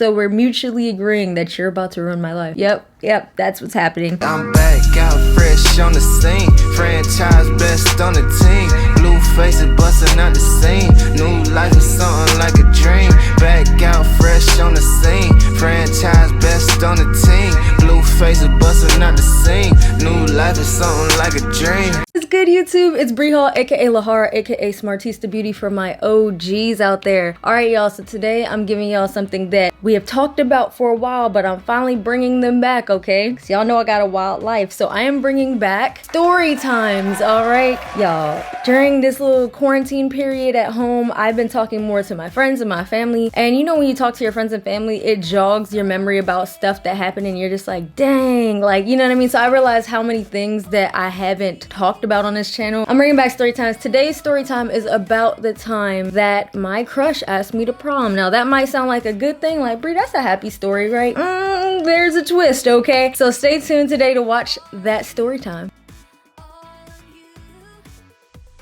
So we're mutually agreeing that you're about to ruin my life. Yep, that's what's happening. I'm back out fresh on the scene. Franchise best on the team. Blue faces busting out the scene. New life is something like a dream. Back out fresh on the scene. Franchise best on the team. Blue faces busting out the scene. New life is something like a dream. It's good, YouTube. It's Bree Hall, aka Lahara, aka Smartista Beauty for my OGs out there. Alright, y'all, so today I'm giving y'all something that we have talked about for a while, but I'm finally bringing them back, okay? Because y'all know I got a wild life, so I am bringing back story times, alright? Y'all, during this little quarantine period at home, I've been talking more to my friends and my family, and you know when you talk to your friends and family, it jogs your memory about stuff that happened, and you're just like, dang, like, you know what I mean? So I realized how many things that I haven't talked about on this channel. I'm bringing back story times. Today's story time is about the time that my crush asked me to prom. Now that might sound like a good thing, like, Brie, that's a happy story, right? There's a twist, okay? So stay tuned today to watch that story time.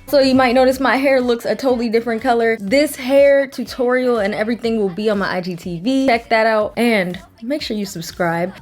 So you might notice my hair looks a totally different color. This hair tutorial and everything will be on my IGTV. Check that out and make sure you subscribe.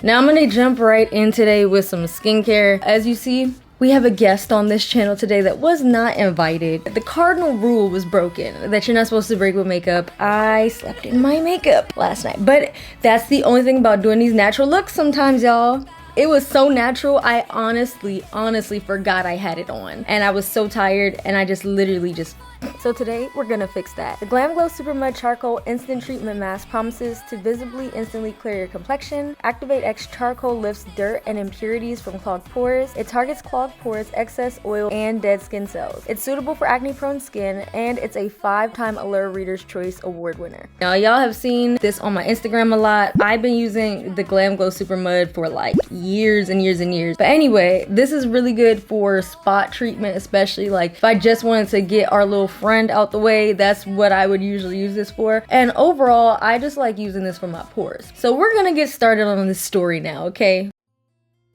Now I'm gonna jump right in today with some skincare. As you see, we have a guest on this channel today that was not invited. The cardinal rule was broken that you're not supposed to break with makeup. I slept in my makeup last night, but that's the only thing about doing these natural looks sometimes, y'all. It was so natural, I honestly forgot I had it on. And I was so tired and I just literally just... So today, we're gonna fix that. The GLAMGLOW SuperMud Charcoal Instant Treatment Mask promises to visibly instantly clear your complexion. Activate X Charcoal lifts dirt and impurities from clogged pores. It targets clogged pores, excess oil, and dead skin cells. It's suitable for acne-prone skin, and it's a 5-time Allure Reader's Choice Award winner. Now, y'all have seen this on my Instagram a lot. I've been using the GLAMGLOW SuperMud for like years and years and years. But anyway, this is really good for spot treatment, especially like if I just wanted to get our little friend out the way, that's what I would usually use this for. And overall, I just like using this for my pores. So we're gonna get started on this story now, okay?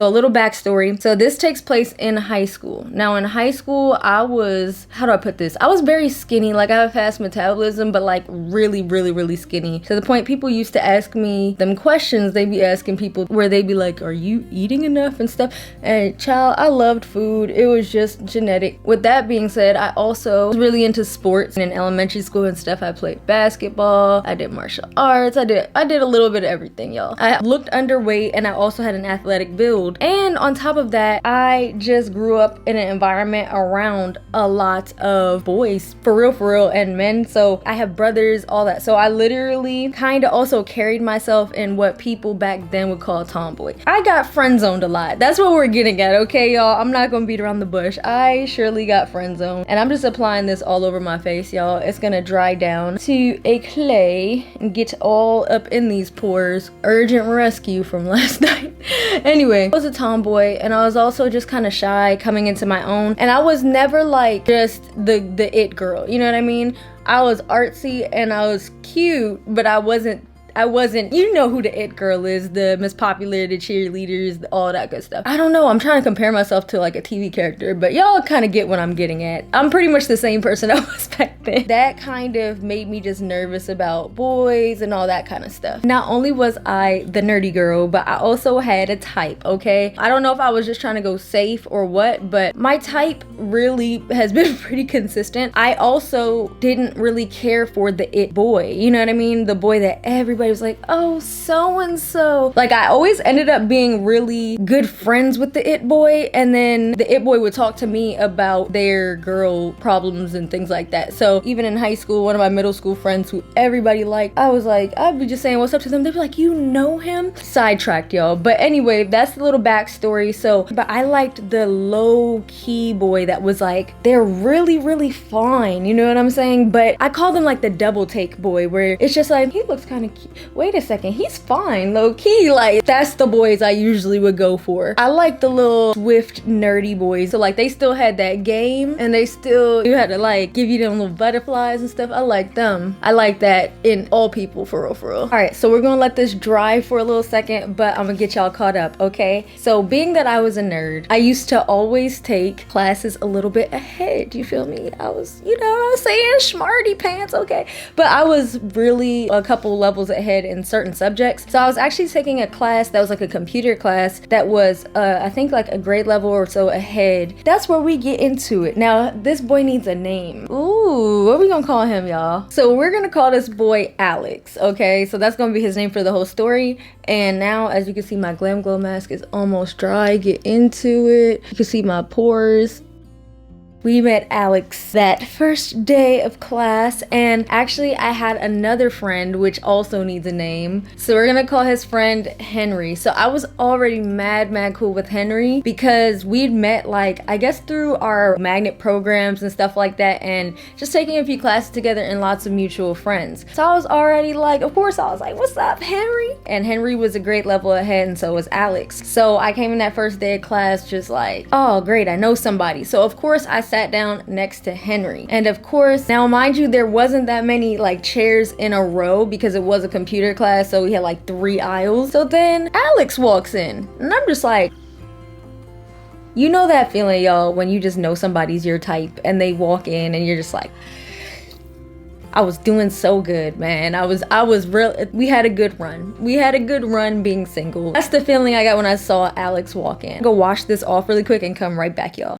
So a little backstory. So this takes place in high school. Now in high school, I was, how do I put this? I was very skinny, like I have fast metabolism, but like really skinny. To the point people used to ask me them questions, they'd be asking people where they'd be like, are you eating enough and stuff? And child, I loved food. It was just genetic. With that being said, I also was really into sports. And in elementary school and stuff, I played basketball, I did martial arts, I did a little bit of everything, y'all. I looked underweight and I also had an athletic build. And on top of that, I just grew up in an environment around a lot of boys, for real, and men. So I have brothers, all that. So I literally kind of also carried myself in what people back then would call a tomboy. I got friend zoned a lot. That's what we're getting at, okay, y'all? I'm not gonna beat around the bush. I surely got friend zoned. And I'm just applying this all over my face, y'all. It's gonna dry down to a clay and get all up in these pores. Urgent rescue from last night. Anyway, I was a tomboy and I was also just kind of shy coming into my own, and I was never like just the it girl, you know what I mean? I was artsy and I was cute, but I wasn't, you know who the it girl is, the Miss Popular, the cheerleaders, all that good stuff. I don't know, I'm trying to compare myself to like a TV character, but y'all kind of get what I'm getting at. I'm pretty much the same person I was back then. That kind of made me just nervous about boys and all that kind of stuff. Not only was I the nerdy girl, but I also had a type, okay? I don't know if I was just trying to go safe or what, but my type really has been pretty consistent. I also didn't really care for the it boy, you know what I mean? The boy that everybody was like, oh, so-and-so. Like, I always ended up being really good friends with the it boy, and then the it boy would talk to me about their girl problems and things like that. So even in high school, one of my middle school friends who everybody liked, I was like, I'd be just saying what's up to them. They'd be like, you know him? Sidetracked, y'all. But anyway, that's the little backstory. So, but I liked the low-key boy that was like, they're really fine, you know what I'm saying? But I call them like the double take boy, where it's just like, he looks kind of cute. Wait a second, he's fine, low-key. Like, that's the boys I usually would go for. I like the little swift nerdy boys, so like they still had that game and they still, you had to like give you them little butterflies and stuff. I like them. I like that in all people, for real. All right, so we're gonna let this dry for a little second, but I'm gonna get y'all caught up, okay? So being that I was a nerd, I used to always take classes a little bit ahead, you feel me? I was, you know what I'm saying, smarty pants, okay? But I was really a couple levels ahead in certain subjects. So I was actually taking a class that was like a computer class that was I think like a grade level or so ahead. That's where we get into it. Now this boy needs a name. Ooh, what are we gonna call him, y'all? So we're gonna call this boy Alex, okay? So that's gonna be his name for the whole story. And now, as you can see, my Glam Glow mask is almost dry. Get into it. You can see my pores. We met Alex that first day of class, and actually I had another friend which also needs a name. So we're gonna call his friend Henry. So I was already mad cool with Henry because we'd met like, I guess through our magnet programs and stuff like that, and just taking a few classes together and lots of mutual friends. So I was already like, of course I was like, what's up, Henry? And Henry was a great level ahead, and so was Alex. So I came in that first day of class just like, oh great, I know somebody. So of course I sat down next to Henry. And of course, now mind you, there wasn't that many like chairs in a row because it was a computer class, so we had like 3 aisles. So then Alex walks in, and I'm just like, you know that feeling, y'all, when you just know somebody's your type and they walk in and you're just like, I was doing so good, man. I was real. We had a good run. We had a good run being single. That's the feeling I got when I saw Alex walk in. Go wash this off really quick and come right back, y'all.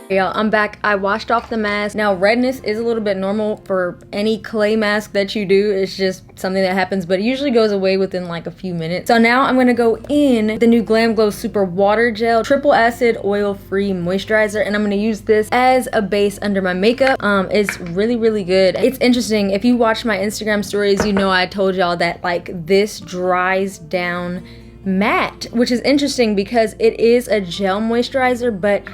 Y'all, I'm back. I washed off the mask. Now redness is a little bit normal for any clay mask that you do. It's just something that happens, but it usually goes away within like a few minutes. So now I'm gonna go in the new GLAMGLOW Super Water Gel Triple Acid Oil Free Moisturizer, and I'm gonna use this as a base under my makeup. It's really good. It's interesting, if you watch my Instagram stories, you know I told y'all that like this dries down matte, which is interesting because it is a gel moisturizer, but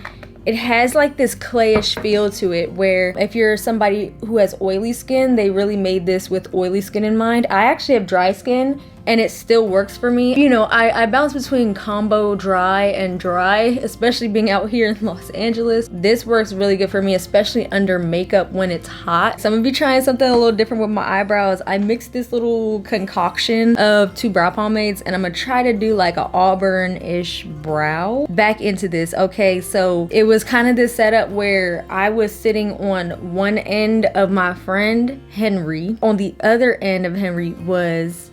it has like this clayish feel to it, where if you're somebody who has oily skin, they really made this with oily skin in mind. I actually have dry skin and it still works for me. You know, I bounce between combo dry and dry, especially being out here in Los Angeles. This works really good for me, especially under makeup when it's hot. So I'm gonna be trying something a little different with my eyebrows. I mixed this little concoction of 2 brow pomades, and I'm gonna try to do like an auburn-ish brow back into this. Okay, so it was kind of this setup where I was sitting on one end of my friend Henry. On the other end of Henry was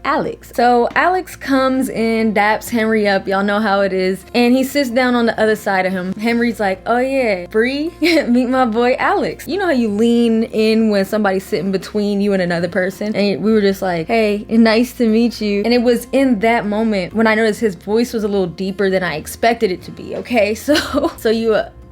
Alex. So Alex comes in, daps Henry up, y'all know how it is, and he sits down on the other side of him. Henry's like, oh yeah, Bree, meet my boy Alex. You know how you lean in when somebody's sitting between you and another person? And we were just like, hey, nice to meet you. And it was in that moment when I noticed his voice was a little deeper than I expected it to be, okay? So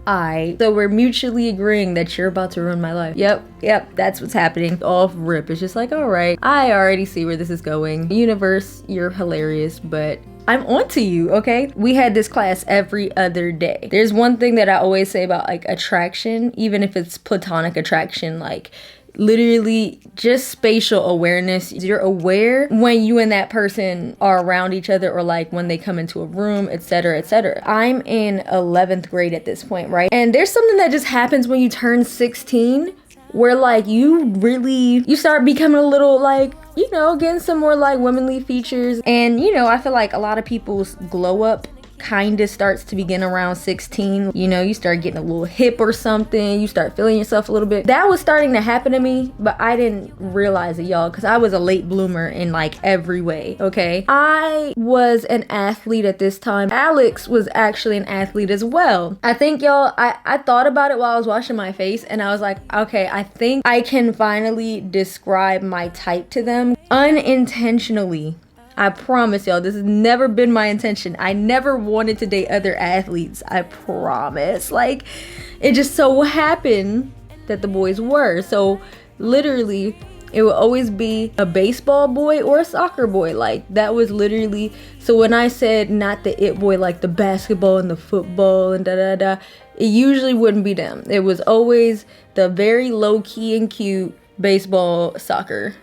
we're mutually agreeing that you're about to ruin my life. Yep, that's what's happening. Off rip. It's just like, all right, I already see where this is going. Universe, you're hilarious, but I'm onto you, okay? We had this class every other day. There's one thing that I always say about like attraction, even if it's platonic attraction, like literally just spatial awareness. You're aware when you and that person are around each other, or like when they come into a room, etc, etc. I'm in 11th grade at this point, right? And there's something that just happens when you turn 16 where like you start becoming a little like, you know, getting some more like womanly features. And you know, I feel like a lot of people's glow up kind of starts to begin around 16. You know, you start getting a little hip or something, you start feeling yourself a little bit. That was starting to happen to me, but I didn't realize it, y'all, because I was a late bloomer in like every way, okay? I was an athlete at this time. Alex was actually an athlete as well. I think, y'all, I thought about it while I was washing my face, and I was like, okay, I think I can finally describe my type to them unintentionally. I promise y'all, this has never been my intention. I never wanted to date other athletes. I promise. Like, it just so happened that the boys were. So literally, it would always be a baseball boy or a soccer boy. Like, that was literally, so when I said not the it boy, like the basketball and the football and it usually wouldn't be them. It was always the very low key and cute baseball, soccer,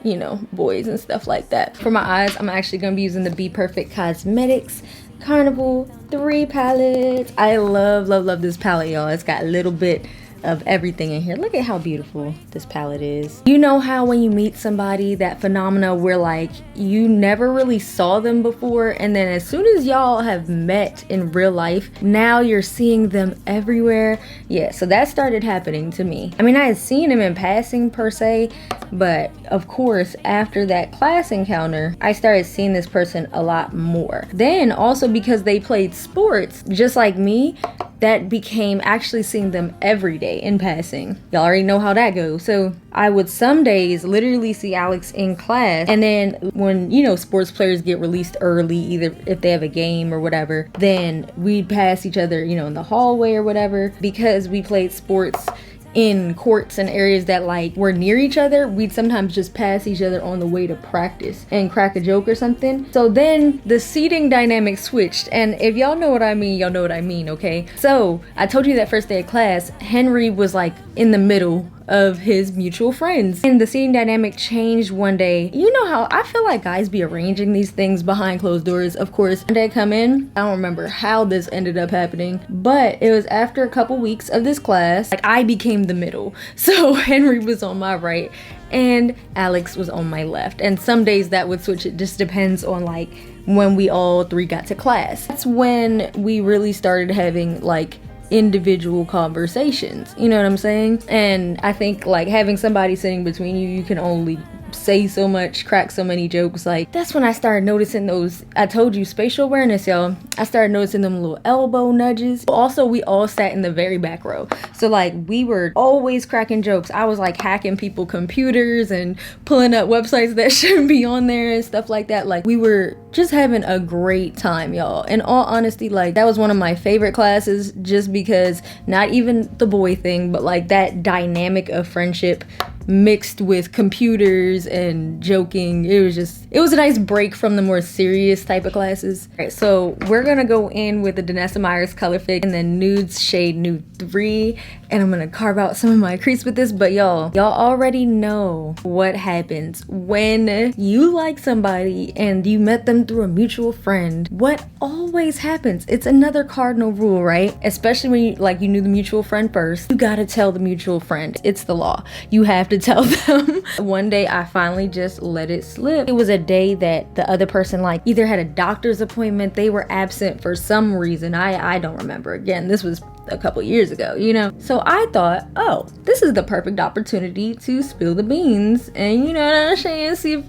you know, boys and stuff like that. For my eyes, I'm actually gonna be using the Bperfect Cosmetics Carnival 3 palette. I love this palette, y'all. It's got a little bit of everything in here. Look at how beautiful this palette is. You know how when you meet somebody, that phenomena where like you never really saw them before, and then as soon as y'all have met in real life, now you're seeing them everywhere. Yeah, so that started happening to me. I mean, I had seen him in passing per se, but of course after that class encounter, I started seeing this person a lot more. Then also because they played sports just like me, that became actually seeing them every day in passing. Y'all already know how that goes. So I would some days literally see Alex in class, and then when, you know, sports players get released early, either if they have a game or whatever, then we'd pass each other, you know, in the hallway or whatever. Because we played sports in courts and areas that like were near each other, we'd sometimes just pass each other on the way to practice and crack a joke or something. So then the seating dynamic switched, and if y'all know what I mean, y'all know what I mean, okay? So I told you that first day of class, Henry was like in the middle of his mutual friends, and the seating dynamic changed one day. You know how I feel like guys be arranging these things behind closed doors. Of course, when they come in, I don't remember how this ended up happening, but it was after a couple weeks of this class, like I became the middle. So Henry was on my right and Alex was on my left, and some days that would switch. It just depends on like when we all three got to class. That's when we really started having like individual conversations, you know what I'm saying? And I think like having somebody sitting between you, you can only say so much, crack so many jokes. Like that's when I started noticing those, I told you, spatial awareness, y'all. I started noticing them little elbow nudges. Also, we all sat in the very back row, so like we were always cracking jokes. I was like hacking people computers and pulling up websites that shouldn't be on there and stuff like that. Like we were just having a great time, y'all. In all honesty, like that was one of my favorite classes, just because not even the boy thing, but like that dynamic of friendship mixed with computers and joking. It was a nice break from the more serious type of classes. All right, so we're gonna go in with the Danessa Myers Color Fix and then Nudes Shade Nude 3, and I'm gonna carve out some of my crease with this. But y'all already know what happens when you like somebody and you met them through a mutual friend. What always happens, it's another cardinal rule, right? Especially when you knew the mutual friend first, you gotta tell the mutual friend. It's the law. You have to tell them. One day I finally just let it slip. It was a day that the other person like either had a doctor's appointment, they were absent for some reason. I don't remember. Again, this was a couple years ago, you know? So I thought, oh, this is the perfect opportunity to spill the beans and, you know what I'm saying, see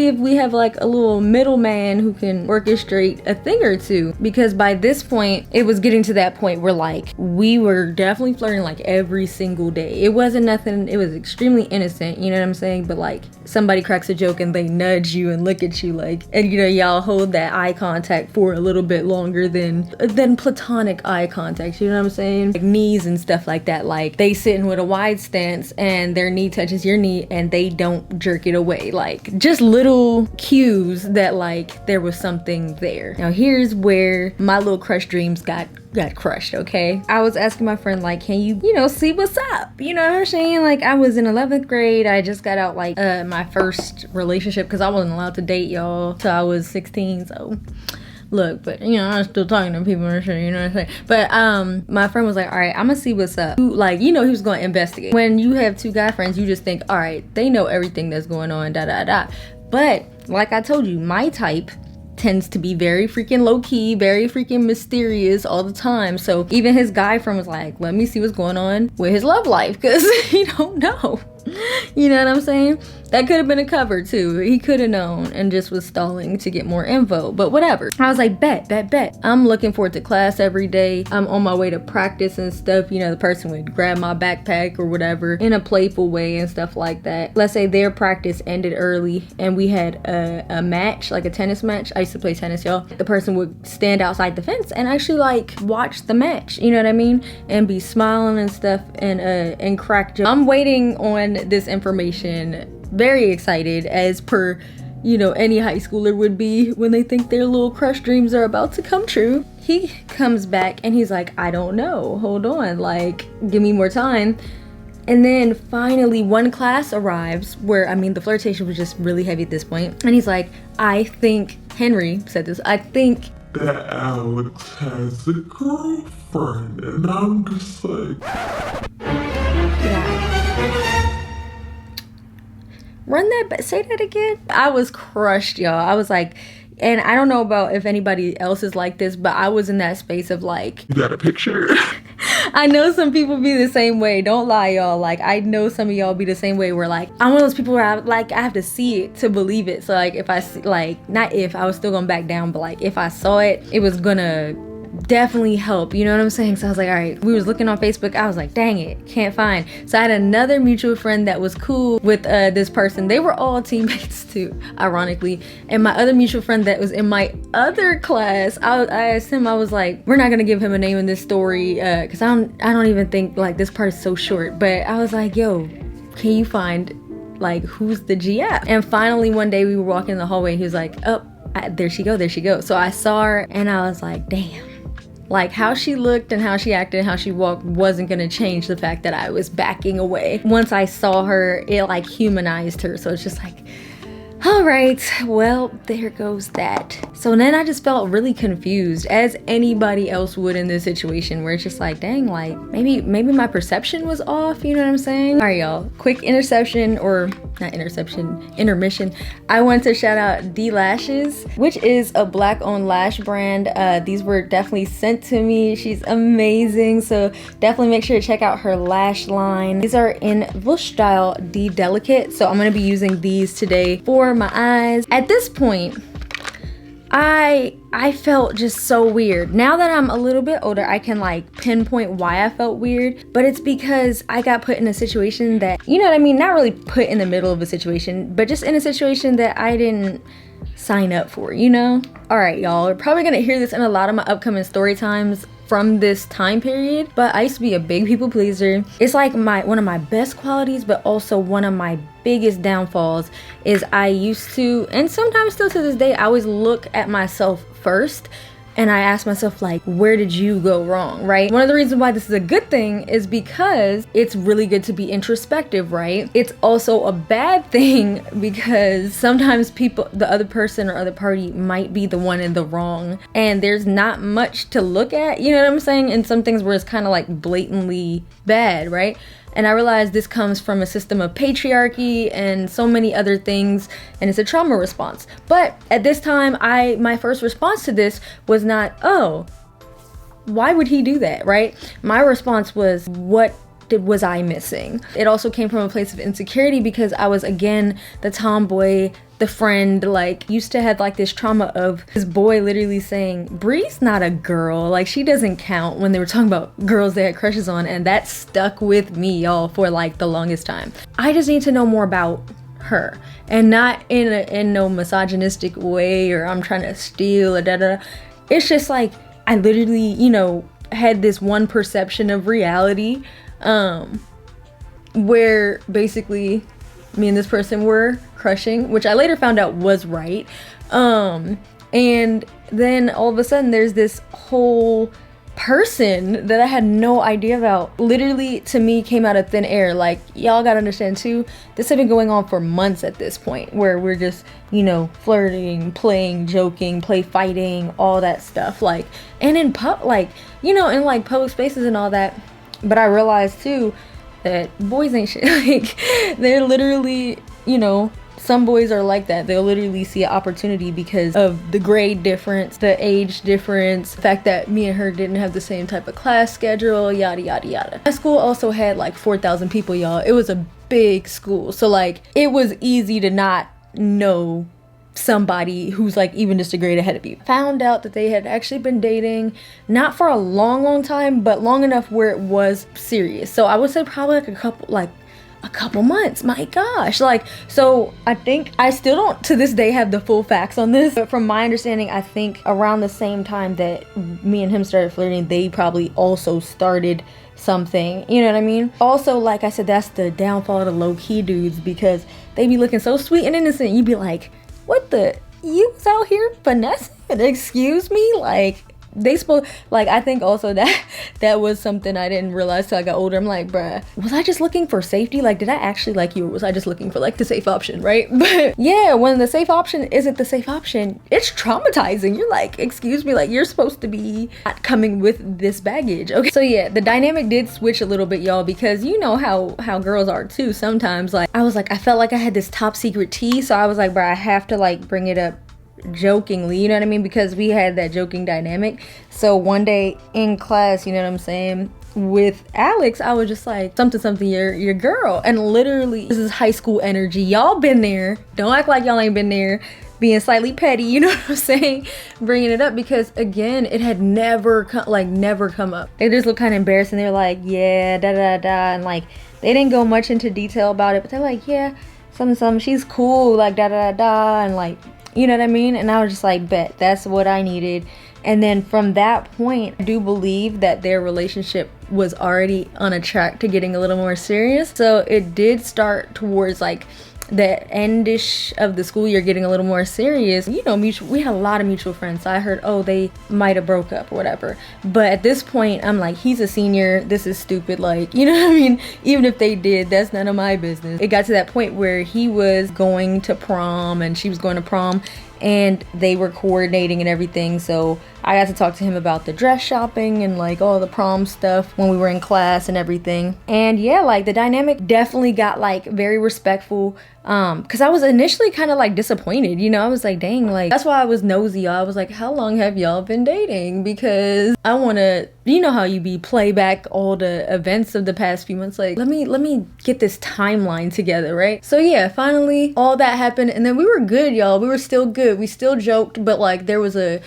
if we have like a little middleman who can orchestrate a thing or two. Because by this point, it was getting to that point where like we were definitely flirting like every single day. It wasn't nothing, it was extremely innocent, you know what I'm saying? But like somebody cracks a joke and they nudge you and look at you like, and you know, y'all hold that eye contact for a little bit longer than platonic eye contact, you know what I'm saying? Like knees and stuff like that. Like they sitting with a wide stance and their knee touches your knee and they don't jerk it away. Like just little cues that like there was something there. Now here's where my little crush dreams got crushed, okay? I was asking my friend like, can you know, see what's up? You know what I'm saying? Like I was in 11th grade. I just got out like my first relationship because I wasn't allowed to date, y'all, till I was 16. So look, but you know, I'm still talking to people and shit, you know what I'm saying? But my friend was like, all right, I'm gonna see what's up. Like, you know, he was gonna investigate. When you have two guy friends, you just think, all right, they know everything that's going on, da da da. But like I told you, my type tends to be very freaking low-key, very freaking mysterious all the time. So even his guy friend was like, let me see what's going on with his love life, because he don't know. You know what I'm saying? That could have been a cover too. He could have known and just was stalling to get more info, but whatever. I was like, bet. I'm looking forward to class every day. I'm on my way to practice and stuff. You know, the person would grab my backpack or whatever in a playful way and stuff like that. Let's say their practice ended early and we had a match, like a tennis match. I used to play tennis, y'all. The person would stand outside the fence and actually like watch the match, you know what I mean? And be smiling and stuff and crack jokes. I'm waiting on this information, very excited, as per, you know, any high schooler would be when they think their little crush dreams are about to come true. He comes back and he's like, I don't know, hold on, like give me more time. And then finally one class arrives where, I mean, the flirtation was just really heavy at this point, and he's like, I think, Henry said this, I think that Alex has a girlfriend. And I'm just like, Run that back. Say that again. I was crushed, y'all. I was like, and I don't know about if anybody else is like this, but I was in that space of like, you got a picture? I know some people be the same way. Don't lie, y'all. Like, I know some of y'all be the same way where like, I'm one of those people where I have to see it to believe it. So like, if I see, like, not if, I was still gonna back down, but like, if I saw it, it was gonna definitely help, you know what I'm saying? So I was like, all right, we was looking on Facebook. I was like, dang it, can't find. So I had another mutual friend that was cool with this person. They were all teammates too, ironically. And my other mutual friend that was in my other class, I asked him, I was like, we're not gonna give him a name in this story because I don't even think, like, this part is so short, but I was like, yo, can you find like who's the GF? And finally one day we were walking in the hallway and he was like, oh, there she go. So I saw her and I was like, damn. Like, how she looked and how she acted and how she walked wasn't gonna change the fact that I was backing away. Once I saw her, it like humanized her. So it's just like, all right, well, there goes that. So then I just felt really confused, as anybody else would in this situation, where it's just like, dang, like maybe my perception was off, you know what I'm saying? All right, y'all, quick intermission. I want to shout out D Lashes, which is a black owned lash brand. These were definitely sent to me. She's amazing, so definitely make sure to check out her lash line. These are in Vush style D Delicate, so I'm gonna be using these today for my eyes. At this point, I felt just so weird. Now that I'm a little bit older, I can like pinpoint why I felt weird, but it's because I got put in a situation that, you know what I mean? Not really put in the middle of a situation, but just in a situation that I didn't sign up for, you know? All right, y'all, we're probably gonna hear this in a lot of my upcoming story times from this time period, but I used to be a big people pleaser. It's like one of my best qualities, but also one of my biggest downfalls is I used to, and sometimes still to this day, I always look at myself first and I ask myself, like, where did you go wrong, right? One of the reasons why this is a good thing is because it's really good to be introspective, right? It's also a bad thing because sometimes the other person or other party might be the one in the wrong and there's not much to look at, you know what I'm saying? And some things where it's kind of like blatantly bad, right? And I realized this comes from a system of patriarchy and so many other things, and it's a trauma response. But at this time, my first response to this was not, oh, why would he do that, right? My response was, what was I missing? It also came from a place of insecurity because I was, again, the tomboy, the friend, like, used to have like this trauma of this boy literally saying, Bree's not a girl, like she doesn't count, when they were talking about girls they had crushes on, and that stuck with me, y'all, for like the longest time. I just need to know more about her, and not in no misogynistic way or I'm trying to steal or da-da. It's just like, I literally, you know, had this one perception of reality where basically me and this person were crushing, which I later found out was right. And then all of a sudden there's this whole person that I had no idea about, literally to me came out of thin air. Like, y'all gotta understand too, this had been going on for months at this point, where we're just, you know, flirting, playing, joking, fighting, all that stuff, like, and in like, you know, in like public spaces and all that. But I realized too that boys ain't shit. Like, they're literally, you know, some boys are like that. They'll literally see an opportunity because of the grade difference, the age difference, the fact that me and her didn't have the same type of class schedule, yada yada yada. My school also had like 4,000 people, y'all. It was a big school, so like it was easy to not know somebody who's like even just a grade ahead of you. Found out that they had actually been dating, not for a long time, but long enough where it was serious. So I would say probably like a couple months, my gosh. Like, so I think I still don't to this day have the full facts on this, but from my understanding, I think around the same time that me and him started flirting, they probably also started something, you know what I mean? Also, like I said, that's the downfall of the low-key dudes, because they be looking so sweet and innocent. You be like, what the, you was out here finessing? Excuse me? Like, they spoke, like, I think also that that was something I didn't realize till I got older. I'm like, bruh, was I just looking for safety? Like, did I actually like you, or was I just looking for like the safe option, right? But yeah, when the safe option isn't the safe option, it's traumatizing. You're like, excuse me, like, you're supposed to be not coming with this baggage. Okay, so yeah, the dynamic did switch a little bit, y'all, because you know how girls are too sometimes. Like, I was like, I felt like I had this top secret tea, so I was like, bruh, I have to like bring it up jokingly, you know what I mean, because we had that joking dynamic. So one day in class, you know what I'm saying, with Alex, I was just like, something, your girl. And literally, this is high school energy. Y'all been there. Don't act like y'all ain't been there, being slightly petty, you know what I'm saying, bringing it up, because again, it had never come up. They just look kind of embarrassed, and they're like, yeah, da da da, and like they didn't go much into detail about it, but they're like, yeah, something, she's cool, like da da da, and like, you know what I mean? And I was just like, bet, that's what I needed. And then from that point, I do believe that their relationship was already on a track to getting a little more serious. So it did start towards like the endish of the school year getting a little more serious. You know, we had a lot of mutual friends, so I heard, oh, they might have broke up or whatever. But at this point, I'm like, he's a senior, this is stupid, like, you know what I mean? Even if they did, that's none of my business. It got to that point where he was going to prom and she was going to prom, and they were coordinating and everything. So I got to talk to him about the dress shopping and like all the prom stuff when we were in class and everything. And yeah, like the dynamic definitely got like very respectful, because I was initially kind of like disappointed, you know. I was like, dang, like that's why I was nosy. I was like, how long have y'all been dating? Because I want to, you know how you be, play back all the events of the past few months. Like, let me get this timeline together, right? So yeah, finally all that happened, and then we were good, y'all. We were still good. We still joked, but like there was a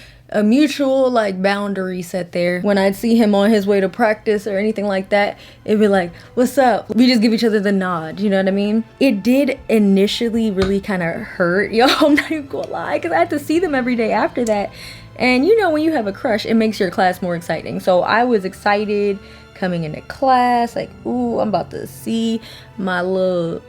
mutual like boundary set there. When I'd see him on his way to practice or anything like that, it'd be like, what's up? We just give each other the nod, you know what I mean? It did initially really kind of hurt, y'all. I'm not even gonna lie, because I had to see them every day after that. And you know, when you have a crush, it makes your class more exciting. So I was excited coming into class, like, ooh, I'm about to see my little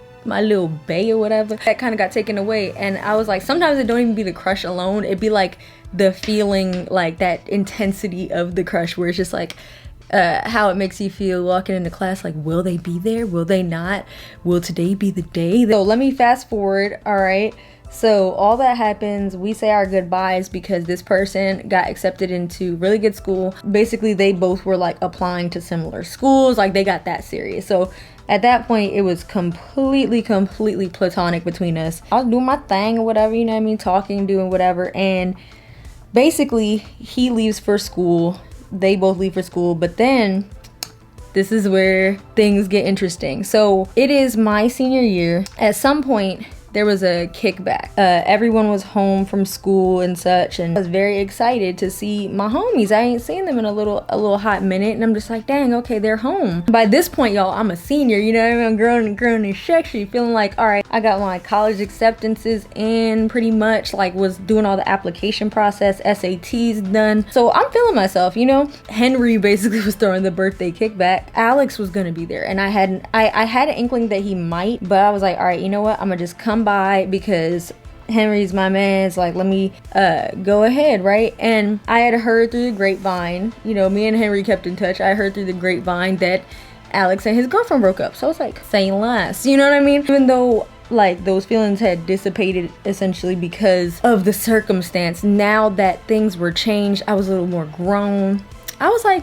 bae or whatever. That kind of got taken away, and I was like, sometimes it don't even be the crush alone, it'd be like the feeling, like that intensity of the crush, where it's just like how it makes you feel walking into class, like, will they be there, will they not, will today be the day? So let me fast forward. All right, so all that happens, we say our goodbyes because this person got accepted into really good school. Basically, they both were like applying to similar schools, like they got that serious. So at that point, it was completely platonic between us. I was doing my thing or whatever, you know what I mean, talking, doing whatever, and basically he leaves for school, they both leave for school. But then this is where things get interesting. So it is my senior year. At some point there was a kickback. Everyone was home from school and such, and I was very excited to see my homies. I ain't seen them in a little hot minute, and I'm just like, dang, okay, they're home. By this point, y'all, I'm a senior, you know what I mean? I'm growing and sexy, feeling like, all right, I got my college acceptances in pretty much, like was doing all the application process, SATs done. So I'm feeling myself, you know? Henry basically was throwing the birthday kickback. Alex was gonna be there, and I had an inkling that he might, but I was like, all right, you know what? I'm gonna just come by because Henry's my man. It's like, let me go ahead, right? And I had heard through the grapevine, you know, me and Henry kept in touch. I heard through the grapevine that Alex and his girlfriend broke up. So it's like, saying less, you know what I mean? Even though like those feelings had dissipated essentially because of the circumstance, now that things were changed, I was a little more grown. I was like,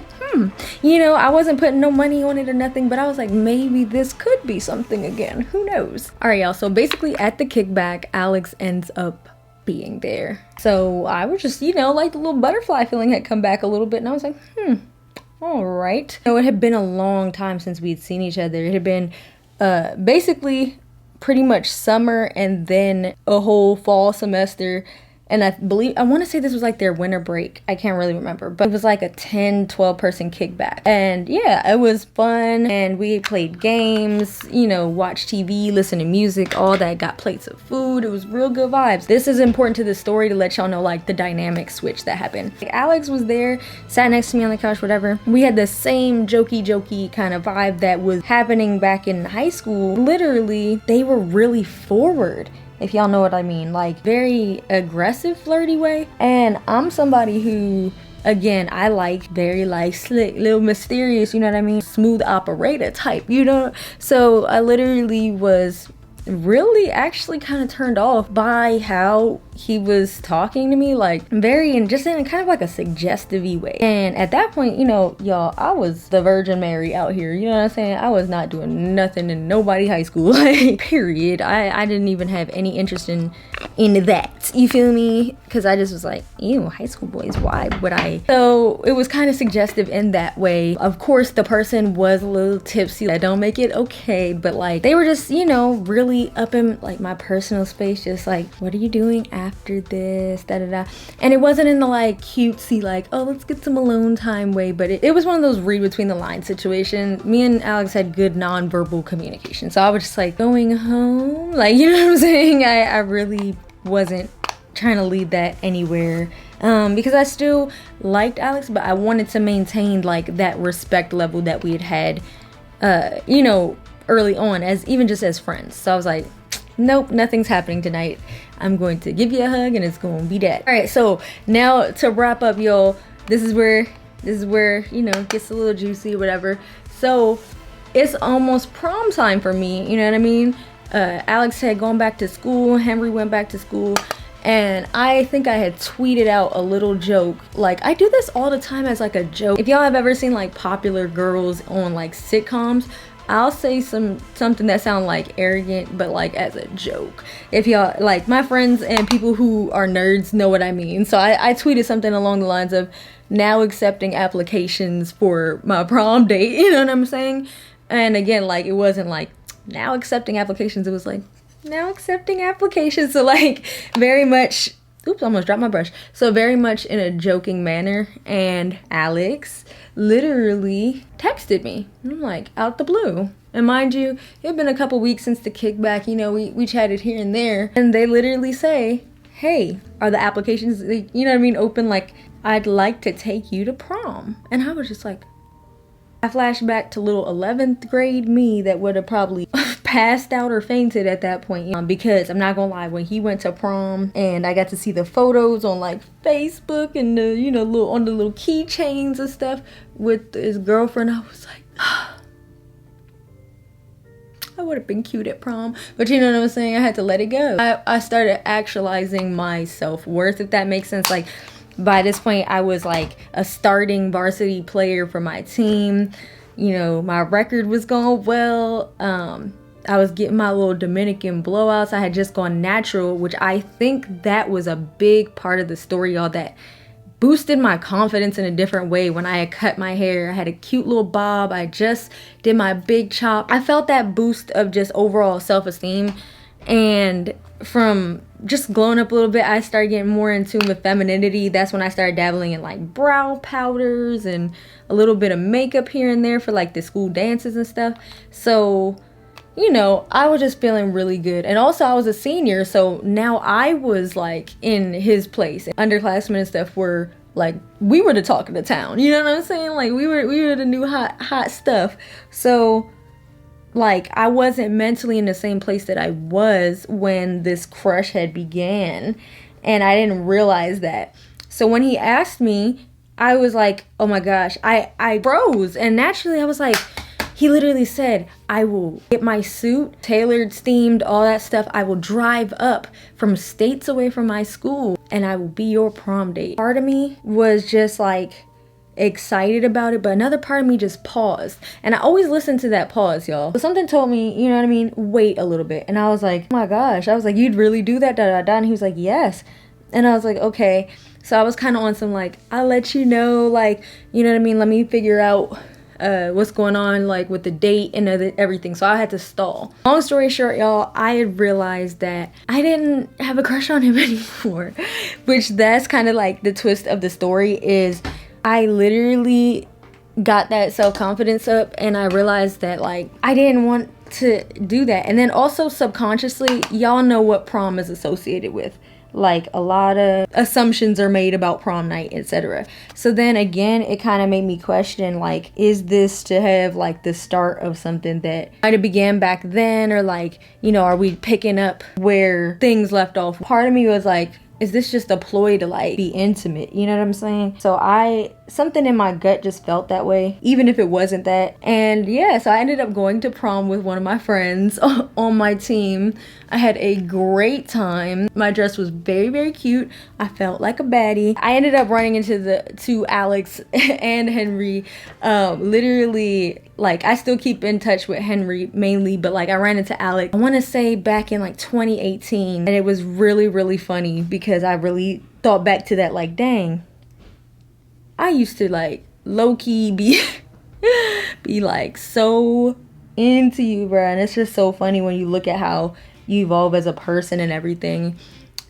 you know, I wasn't putting no money on it or nothing, but I was like, maybe this could be something again. Who knows? All right, y'all. So basically at the kickback, Alex ends up being there. So I was just, you know, like the little butterfly feeling had come back a little bit, and I was like, all right. So it had been a long time since we'd seen each other. It had been basically pretty much summer and then a whole fall semester. And I want to say this was like their winter break. I can't really remember, but it was like a 10-12 person kickback. And yeah, it was fun. And we played games, you know, watched TV, listened to music, all that, got plates of food. It was real good vibes. This is important to the story to let y'all know like the dynamic switch that happened. Like, Alex was there, sat next to me on the couch, whatever. We had the same jokey kind of vibe that was happening back in high school. Literally, they were really forward, if y'all know what I mean, like very aggressive, flirty way. And I'm somebody who again, I like very like slick, little mysterious, you know what I mean, smooth operator type, you know. So I literally was really actually kind of turned off by how he was talking to me, like very in just in kind of like a suggestive-y way. And at that point, you know, y'all, I was the Virgin Mary out here, you know what I'm saying? I was not doing nothing in nobody high school, like period. I didn't even have any interest in that, you feel me? Because I just was like, ew, high school boys, why would I? So it was kind of suggestive in that way. Of course the person was a little tipsy, that don't make it okay, but like they were just, you know, really up in like my personal space, just like, what are you doing after this, da da da. And it wasn't in the like cutesy like, oh, let's get some alone time way, but it was one of those read between the lines situation. Me and Alex had good non-verbal communication, so I was just like, going home, like, you know what I'm saying? I really wasn't trying to lead that anywhere, because I still liked Alex, but I wanted to maintain like that respect level that we had you know, early on, as even just as friends. So I was like, nope, nothing's happening tonight. I'm going to give you a hug and it's going to be that. All right, so now to wrap up, y'all, this is where, you know, it gets a little juicy or whatever. So it's almost prom time for me, you know what I mean? Alex had gone back to school, Henry went back to school, and I think I had tweeted out a little joke. Like, I do this all the time as like a joke. If y'all have ever seen like popular girls on like sitcoms, I'll say something that sound like arrogant, but like as a joke. If y'all, like my friends and people who are nerds know what I mean. So I tweeted something along the lines of, now accepting applications for my prom date, you know what I'm saying? And again, like it wasn't like now accepting applications, it was like now accepting applications. So like very much, oops, almost dropped my brush. So very much in a joking manner. And Alex literally texted me. I'm like, out the blue. And mind you, it had been a couple weeks since the kickback, you know, we chatted here and there. And they literally say, hey, are the applications, you know what I mean, open? Like, I'd like to take you to prom. And I was just like, I flashed back to little 11th grade me that would have probably passed out or fainted at that point. Because I'm not gonna lie, when he went to prom and I got to see the photos on like Facebook and the, you know, on the little keychains and stuff with his girlfriend, I was like, I would have been cute at prom. But you know what I'm saying? I had to let it go. I started actualizing my self-worth, if that makes sense. Like, by this point, I was like a starting varsity player for my team. You know, my record was going well. I was getting my little Dominican blowouts. I had just gone natural, which I think that was a big part of the story, y'all, that boosted my confidence in a different way. When I had cut my hair, I had a cute little bob. I just did my big chop. I felt that boost of just overall self-esteem. And from just glowing up a little bit, I started getting more in tune with femininity. That's when I started dabbling in like brow powders and a little bit of makeup here and there for like the school dances and stuff. So, you know, I was just feeling really good. And also I was a senior, so now I was like in his place. Underclassmen and stuff were like, we were the talk of the town, you know what I'm saying? Like we were the new hot stuff. So like I wasn't mentally in the same place that I was when this crush had began, and I didn't realize that. So when he asked me, I was like, oh my gosh, I froze. And naturally I was like, he literally said, I will get my suit tailored, steamed, all that stuff. I will drive up from states away from my school and I will be your prom date. Part of me was just like excited about it, but another part of me just paused. And I always listen to that pause, y'all. But something told me, you know what I mean, wait a little bit. And I was like, oh my gosh. I was like, you'd really do that, da da da. And he was like, yes. And I was like, okay. So I was kind of on some like, I'll let you know, like, you know what I mean, let me figure out what's going on like with the date and everything. So I had to stall. Long story short, y'all, I had realized that I didn't have a crush on him anymore, which that's kind of like the twist of the story. Is I literally got that self-confidence up and I realized that like I didn't want to do that. And then also subconsciously, y'all know what prom is associated with. Like a lot of assumptions are made about prom night, etc. So then again, it kind of made me question, like, is this to have like the start of something that might have began back then, or like, you know, are we picking up where things left off? Part of me was like, is this just a ploy to like be intimate? You know what I'm saying? So something in my gut just felt that way, even if it wasn't that. And yeah, so I ended up going to prom with one of my friends on my team. I had a great time. My dress was very, very cute. I felt like a baddie. I ended up running into Alex and Henry. Literally, like, I still keep in touch with Henry mainly, but like I ran into Alex, I want to say back in like 2018, and it was really, really funny because I really thought back to that, like, dang, I used to like low-key be like so into you, bro. And it's just so funny when you look at how you evolve as a person and everything.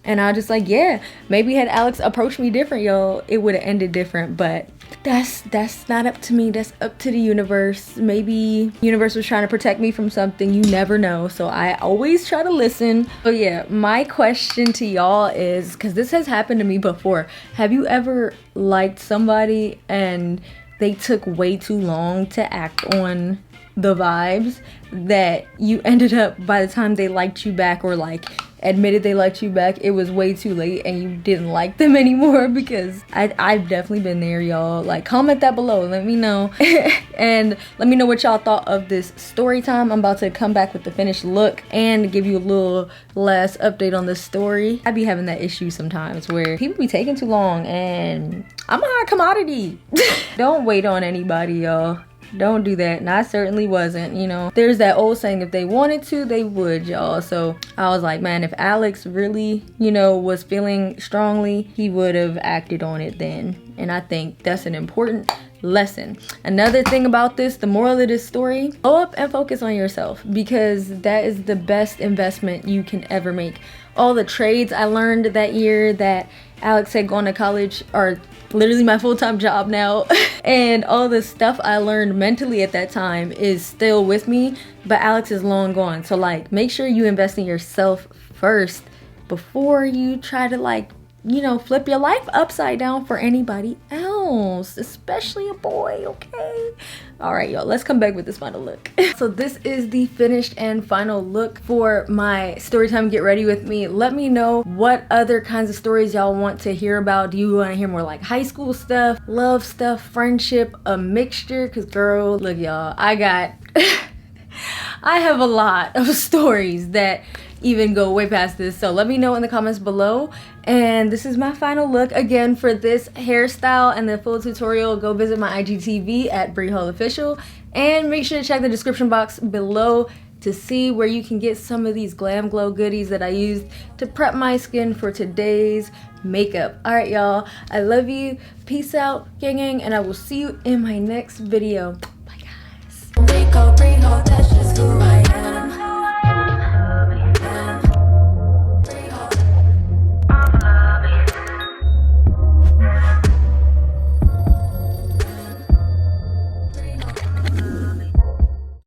And I was just like, yeah, maybe had Alex approached me different, yo, it would have ended different. But that's not up to me. That's up to the universe. Maybe the universe was trying to protect me from something. You never know. So I always try to listen. So yeah, my question to y'all is, because this has happened to me before, have you ever liked somebody and they took way too long to act on the vibes that you ended up, by the time they liked you back or like admitted they liked you back, it was way too late and you didn't like them anymore? Because I've definitely been there, y'all. Like, comment that below, let me know. And let me know what y'all thought of this story time. I'm about to come back with the finished look and give you a little last update on the story. I be having that issue sometimes where people be taking too long, and I'm a hot commodity. Don't wait on anybody, y'all. Don't do that. And I certainly wasn't, you know. There's that old saying, if they wanted to, they would, y'all. So I was like, man, if Alex really, you know, was feeling strongly, he would have acted on it then. And I think that's an important lesson. Another thing about this, the moral of this story, go up and focus on yourself, because that is the best investment you can ever make. All the trades I learned that year that Alex said going to college are literally my full-time job now. And all the stuff I learned mentally at that time is still with me, but Alex is long gone. So like, make sure you invest in yourself first before you try to, like, you know, flip your life upside down for anybody else, especially a boy, okay? All right, y'all, let's come back with this final look. So this is the finished and final look for my Storytime Get Ready With Me. Let me know what other kinds of stories y'all want to hear about. Do you want to hear more like high school stuff, love stuff, friendship, a mixture? Because girl, look, y'all, I have a lot of stories that even go way past this. So let me know in the comments below. And this is my final look. Again, for this hairstyle and the full tutorial, go visit my IGTV at BreHallOfficial, and make sure to check the description box below to see where you can get some of these GLAMGLOW goodies that I used to prep my skin for today's makeup. All right, y'all, I love you. Peace out, gang, and I will see you in my next video.